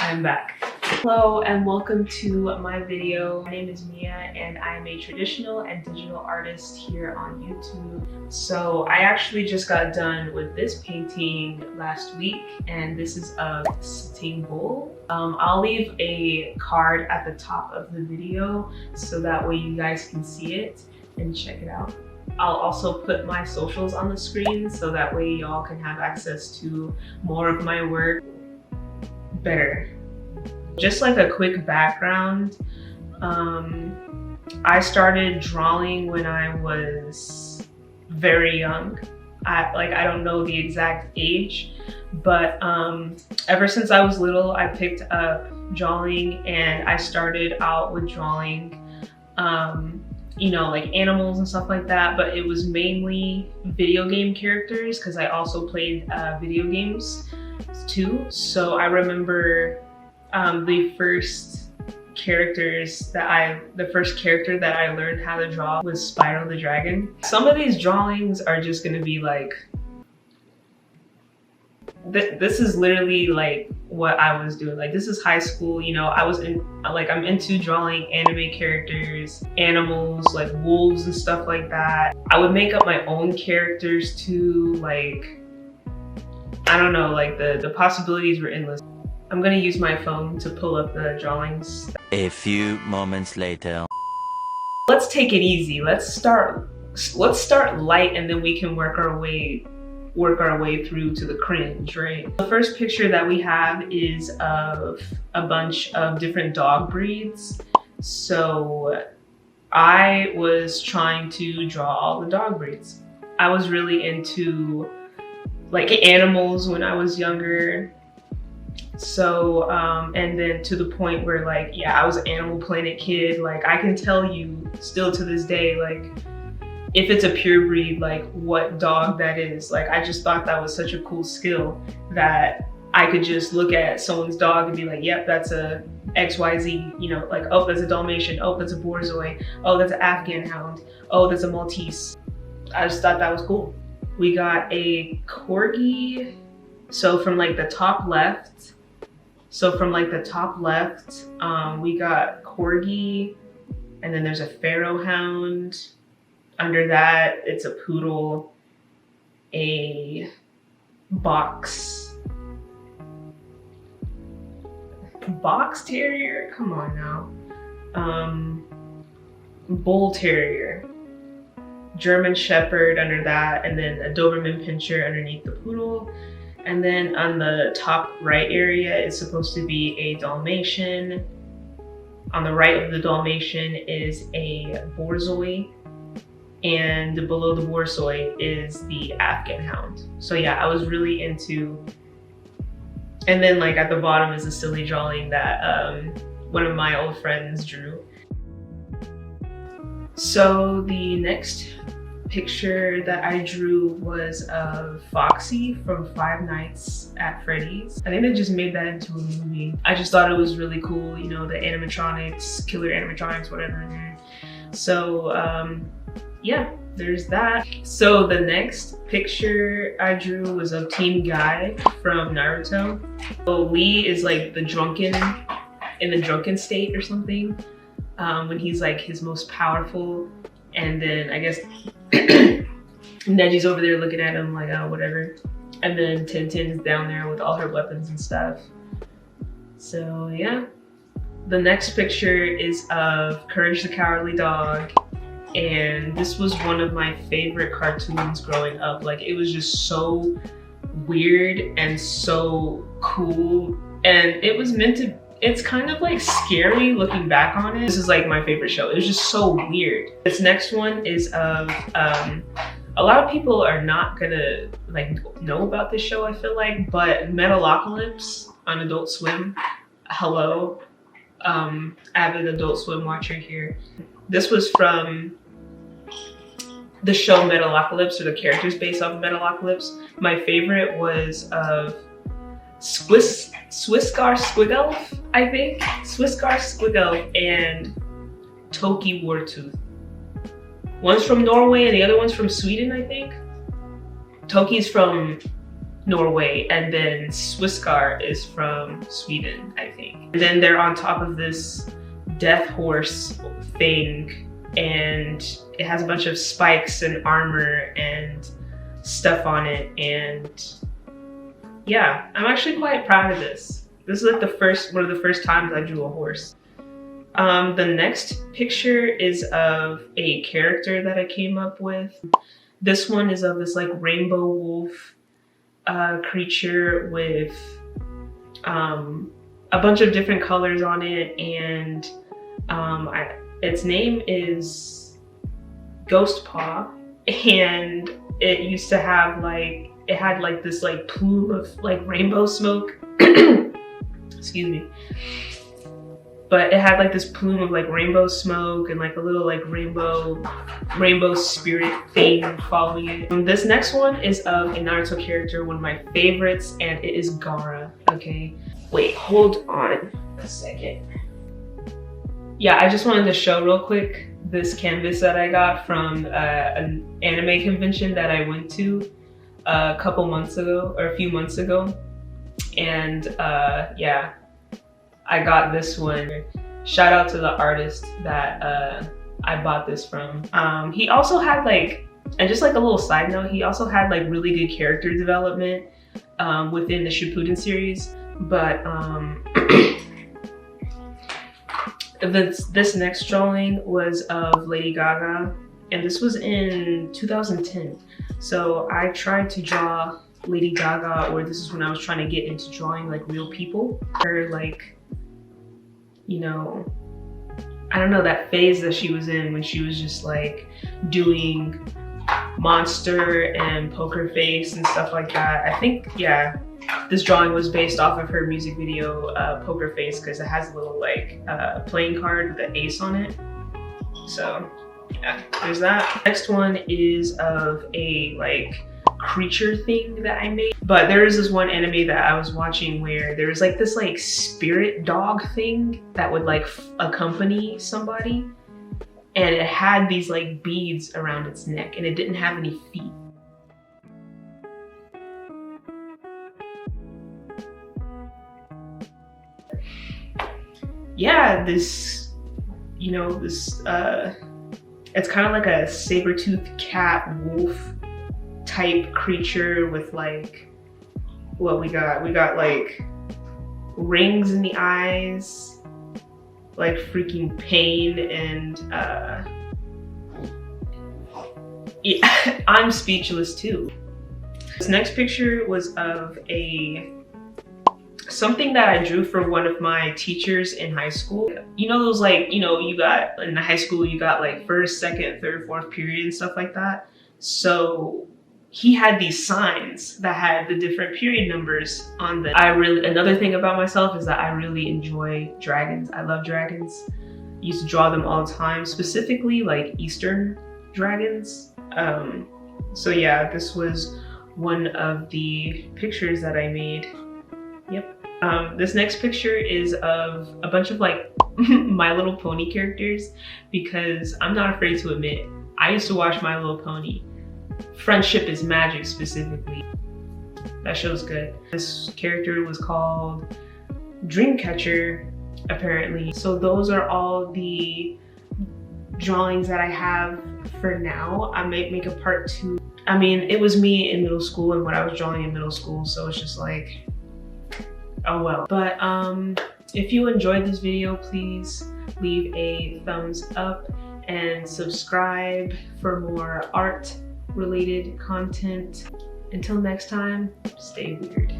I'm back. Hello and welcome to my video. My name is Mia and I am a traditional and digital artist here on YouTube. So I actually just got done with this painting last week, and this is a sitting bull. I'll leave a card at the top of the video so that way you guys can see it and check it out. I'll also put my socials on the screen so that way y'all can have access to more of my work better. Just like a quick background, I started drawing when I was very young. I don't know the exact age, but ever since I was little, I picked up drawing, and I started out with drawing you know, like animals and stuff like that, but it was mainly video game characters because I also played video games too. So I remember the first character that I learned how to draw was Spyro the Dragon. Some of these drawings are just gonna be like, this is literally like what I was doing. Like, this is high school, you know, I'm into drawing anime characters, animals, like wolves and stuff like that. I would make up my own characters too, like, I don't know, like the possibilities were endless. I'm gonna use my phone to pull up the drawings. A few moments later. Let's take it easy. Let's start light, and then we can work our way through to the cringe, right? The first picture that we have is of a bunch of different dog breeds. So I was trying to draw all the dog breeds. I was really into like animals when I was younger. So and then to the point where, like, yeah, I was an Animal Planet kid. Like, I can tell you still to this day, like, if it's a pure breed, like what dog that is. Like, I just thought that was such a cool skill that I could just look at someone's dog and be like, yep, that's a XYZ, you know, like, oh, that's a Dalmatian, oh, that's a Borzoi, oh, that's an Afghan Hound, oh, that's a Maltese. I just thought that was cool. We got a Corgi. So from like the top left, we got Corgi, and then there's a Pharaoh Hound. Under that, it's a Poodle, a Box Terrier, come on now, Bull Terrier, German Shepherd under that, and then a Doberman Pinscher underneath the Poodle. And then on the top right area is supposed to be a Dalmatian. On the right of the Dalmatian is a Borzoi, and below the Borzoi is the Afghan Hound. So yeah, I was really into, and then like at the bottom is a silly drawing that one of my old friends drew. So the next picture that I drew was of Foxy from Five Nights at Freddy's. I think they just made that into a movie. I just thought it was really cool, you know, the animatronics, killer animatronics, whatever. So yeah, there's that. So the next picture I drew was of Team Guy from Naruto. So Lee is like in the drunken state or something, when he's like his most powerful. And then I guess Neji's over there looking at him like, oh, whatever. And then Tintin's down there with all her weapons and stuff. So yeah. The next picture is of Courage the Cowardly Dog. And this was one of my favorite cartoons growing up. Like, it was just so weird and so cool. And it was meant to, it's kind of like scary looking back on it. This is like my favorite show. It was just so weird. This next one is of, a lot of people are not gonna like know about this show, I feel like, but Metalocalypse on Adult Swim. Hello, avid Adult Swim watcher here. This was from the show Metalocalypse, or the characters based off of Metalocalypse. My favorite was of Swissgar Squigelf, I think. Swissgar Squigelf and Toki Wartooth. One's from Norway and the other one's from Sweden, I think. Toki's from Norway, and then Swiskar is from Sweden, I think. And then they're on top of this death horse thing, and it has a bunch of spikes and armor and stuff on it, and yeah, I'm actually quite proud of this. This is like one of the first times I drew a horse. The next picture is of a character that I came up with. This one is of this like rainbow wolf creature with a bunch of different colors on it, and its name is Ghost Paw, and it used to have like, it had like this like plume of like rainbow smoke. Excuse me. But it had like this plume of like rainbow smoke and like a little like rainbow spirit thing following it. This next one is of a Naruto character, one of my favorites, and it is Gaara, okay? Wait, hold on a second. Yeah, I just wanted to show real quick this canvas that I got from an anime convention that I went to a couple months ago, or a few months ago. And yeah, I got this one. Shout out to the artist that I bought this from. He also had like, and just like a little side note, he also had like really good character development within the Shippuden series. But this next drawing was of Lady Gaga, and this was in 2010. So I tried to draw Lady Gaga, or this is when I was trying to get into drawing like real people. Her like, you know, I don't know, that phase that she was in when she was just like doing Monster and Poker Face and stuff like that. I think, yeah, this drawing was based off of her music video, Poker Face, because it has a little like playing card with an ace on it. So yeah, there's that. Next one is of a like creature thing that I made. But there is this one anime that I was watching where there was like this like spirit dog thing that would like accompany somebody, and it had these like beads around its neck, and it didn't have any feet. Yeah, this, you know, this it's kind of like a saber-toothed cat wolf type creature with like, what we got like rings in the eyes, like freaking pain, and yeah, I'm speechless too. This next picture was of something that I drew for one of my teachers in high school. You know those like, you know, you got in high school, you got like first, second, third, fourth period and stuff like that. So he had these signs that had the different period numbers on them. Another thing about myself is that I really enjoy dragons. I love dragons. I used to draw them all the time, specifically like Eastern dragons. So yeah, this was one of the pictures that I made. Yep. This next picture is of a bunch of like My Little Pony characters, because I'm not afraid to admit, I used to watch My Little Pony. Friendship is Magic specifically. That show's good. This character was called Dreamcatcher, apparently. So those are all the drawings that I have for now. I might make a part 2. I mean, it was me in middle school and what I was drawing in middle school, so it's just like, oh well. But if you enjoyed this video, please leave a thumbs up and subscribe for more art related content. Until next time, stay weird.